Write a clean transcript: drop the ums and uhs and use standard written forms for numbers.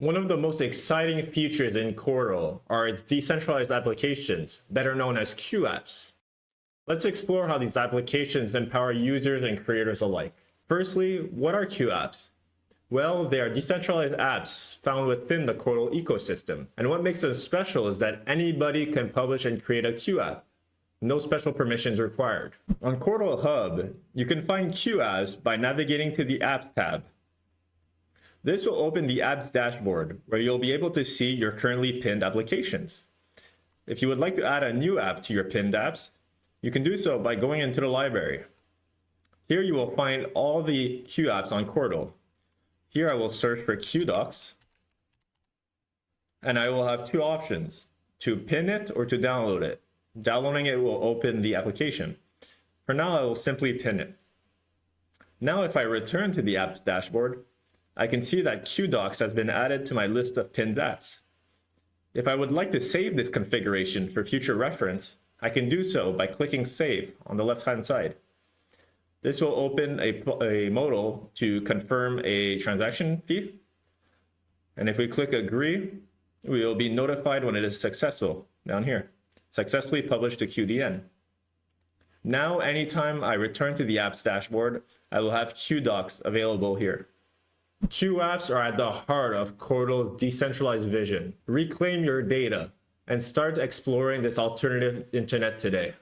One of the most exciting features in Qortal are its decentralized applications, better known as QApps. Let's explore how these applications empower users and creators alike. Firstly, what are QApps? Well, they are decentralized apps found within the Qortal ecosystem. And what makes them special is that anybody can publish and create a QApp. No special permissions required. On Qortal Hub, you can find QApps by navigating to the Apps tab. This will open the apps dashboard, where you'll be able to see your currently pinned applications. If you would like to add a new app to your pinned apps, you can do so by going into the library. Here you will find all the QApps on Qortal. Here I will search for QDocs, and I will have two options, to pin it or to download it. Downloading it will open the application. For now, I will simply pin it. Now if I return to the apps dashboard, I can see that QDocs has been added to my list of pinned apps. If I would like to save this configuration for future reference, I can do so by clicking Save on the left-hand side. This will open a modal to confirm a transaction fee. And if we click Agree, we will be notified when it is successful down here. Successfully published to QDN. Now, anytime I return to the apps dashboard, I will have QDocs available here. QApps are at the heart of Qortal's decentralized vision. Reclaim your data and start exploring this alternative internet today.